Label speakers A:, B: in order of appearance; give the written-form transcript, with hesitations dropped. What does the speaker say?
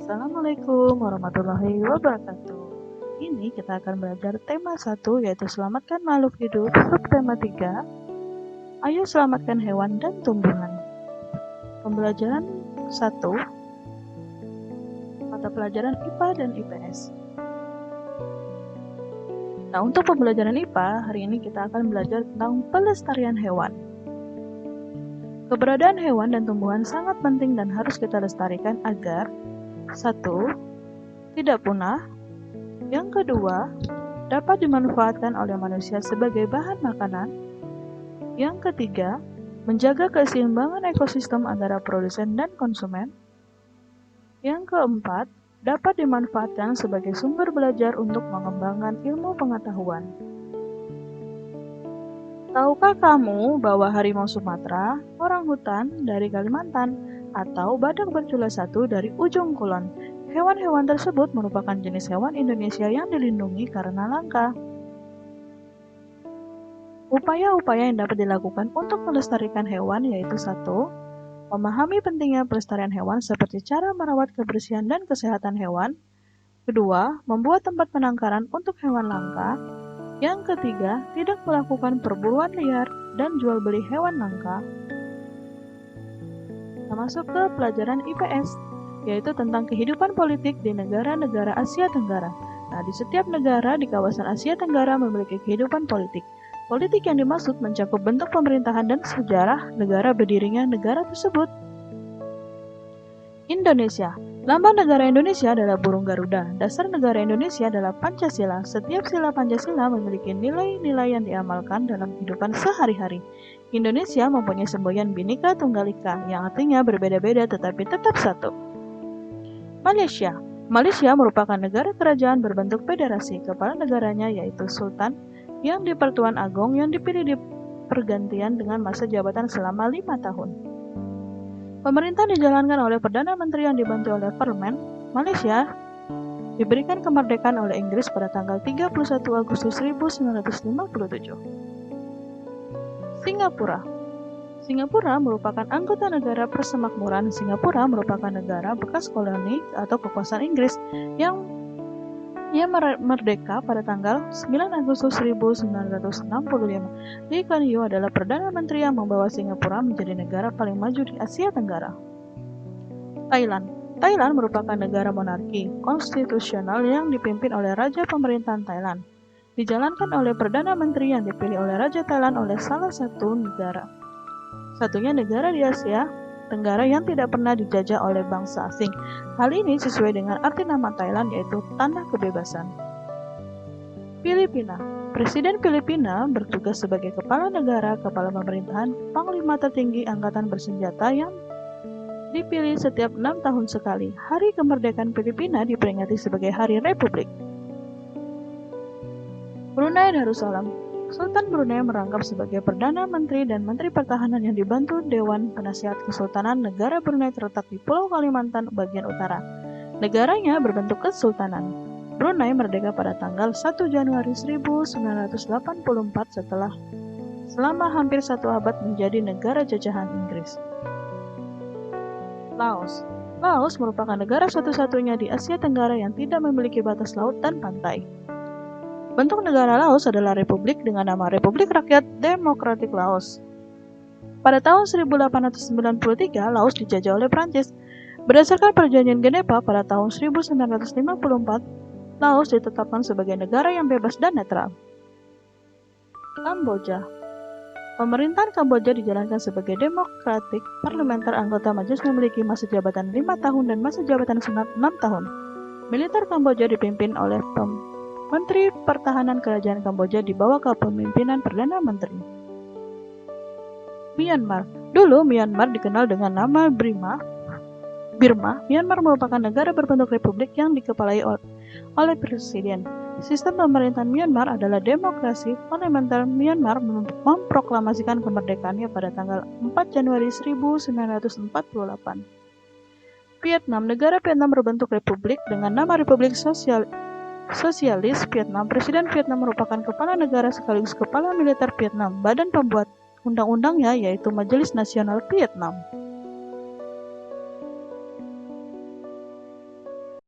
A: Assalamualaikum warahmatullahi wabarakatuh. Ini kita akan belajar tema 1 yaitu selamatkan makhluk hidup, subtema 3. Ayo selamatkan hewan dan tumbuhan. Pembelajaran 1, mata pelajaran IPA dan IPS. Nah, untuk pembelajaran IPA, hari ini kita akan belajar tentang pelestarian hewan. Keberadaan hewan dan tumbuhan sangat penting dan harus kita lestarikan agar 1. Tidak punah. Yang kedua, dapat dimanfaatkan oleh manusia sebagai bahan makanan. Yang ketiga, menjaga keseimbangan ekosistem antara produsen dan konsumen. Yang keempat, dapat dimanfaatkan sebagai sumber belajar untuk mengembangkan ilmu pengetahuan. Tahukah kamu bahwa harimau Sumatera, orangutan dari Kalimantan, atau badak bercula satu dari ujung kulon? Hewan-hewan tersebut merupakan jenis hewan Indonesia yang dilindungi karena langka. Upaya-upaya yang dapat dilakukan untuk melestarikan hewan yaitu 1. Memahami pentingnya pelestarian hewan seperti cara merawat kebersihan dan kesehatan hewan. 2. Membuat tempat penangkaran untuk hewan langka. Yang ketiga, tidak melakukan perburuan liar dan jual beli hewan langka. Kita masuk ke pelajaran IPS, yaitu tentang kehidupan politik di negara-negara Asia Tenggara. Nah, di setiap negara di kawasan Asia Tenggara memiliki kehidupan politik. Politik yang dimaksud mencakup bentuk pemerintahan dan sejarah negara berdirinya negara tersebut. Indonesia. Lambang negara Indonesia adalah burung Garuda. Dasar negara Indonesia adalah Pancasila. Setiap sila Pancasila memiliki nilai-nilai yang diamalkan dalam kehidupan sehari-hari. Indonesia mempunyai semboyan Bhinneka Tunggal Ika, yang artinya berbeda-beda tetapi tetap satu. Malaysia. Malaysia merupakan negara kerajaan berbentuk federasi. Kepala negaranya yaitu Sultan, yang di Pertuan Agong yang dipilih di pergantian dengan masa jabatan selama 5 tahun. Pemerintahan dijalankan oleh Perdana Menteri yang dibantu oleh Parlemen. Malaysia diberikan kemerdekaan oleh Inggris pada tanggal 31 Agustus 1957. Singapura. Singapura merupakan anggota negara persemakmuran. Singapura merupakan negara bekas koloni atau kekuasaan Inggris yang merdeka pada tanggal 9 Agustus 1965. Lee Kuan Yew adalah Perdana Menteri yang membawa Singapura menjadi negara paling maju di Asia Tenggara. Thailand. Thailand merupakan negara monarki konstitusional yang dipimpin oleh Raja Pemerintahan Thailand. Dijalankan oleh Perdana Menteri yang dipilih oleh Raja Thailand oleh salah satu negara. Satunya negara di Asia Tenggara yang tidak pernah dijajah oleh bangsa asing. Hal ini sesuai dengan arti nama Thailand yaitu Tanah Kebebasan. Filipina. Presiden Filipina bertugas sebagai kepala negara, kepala pemerintahan, panglima tertinggi angkatan bersenjata yang dipilih setiap 6 tahun sekali. Hari kemerdekaan Filipina diperingati sebagai Hari Republik. Brunei Darussalam. Sultan Brunei merangkap sebagai Perdana Menteri dan Menteri Pertahanan yang dibantu Dewan Penasihat Kesultanan. Negara Brunei terletak di Pulau Kalimantan bagian utara. Negaranya berbentuk kesultanan. Brunei merdeka pada tanggal 1 Januari 1984 selama hampir 1 abad menjadi negara jajahan Inggris. Laos. Laos merupakan negara satu-satunya di Asia Tenggara yang tidak memiliki batas laut dan pantai. Bentuk negara Laos adalah republik dengan nama Republik Rakyat Demokratik Laos. Pada tahun 1893, Laos dijajah oleh Prancis. Berdasarkan Perjanjian Geneva pada tahun 1954, Laos ditetapkan sebagai negara yang bebas dan netral. Kamboja. Pemerintahan Kamboja dijalankan sebagai demokratik parlementer. Anggota majelis memiliki masa jabatan 5 tahun dan masa jabatan senat 6 tahun. Militer Kamboja dipimpin oleh Menteri Pertahanan Kerajaan Kamboja di bawah kepemimpinan Perdana Menteri. Myanmar. Dulu Myanmar dikenal dengan nama Birma. Myanmar merupakan negara berbentuk republik yang dikepalai oleh presiden. Sistem pemerintahan Myanmar adalah demokrasi parlementer. Myanmar memproklamasikan kemerdekaannya pada tanggal 4 Januari 1948. Vietnam. Negara Vietnam berbentuk republik dengan nama Republik Sosialis Vietnam. Presiden Vietnam merupakan kepala negara sekaligus kepala militer Vietnam. Badan pembuat undang-undangnya yaitu Majelis Nasional Vietnam.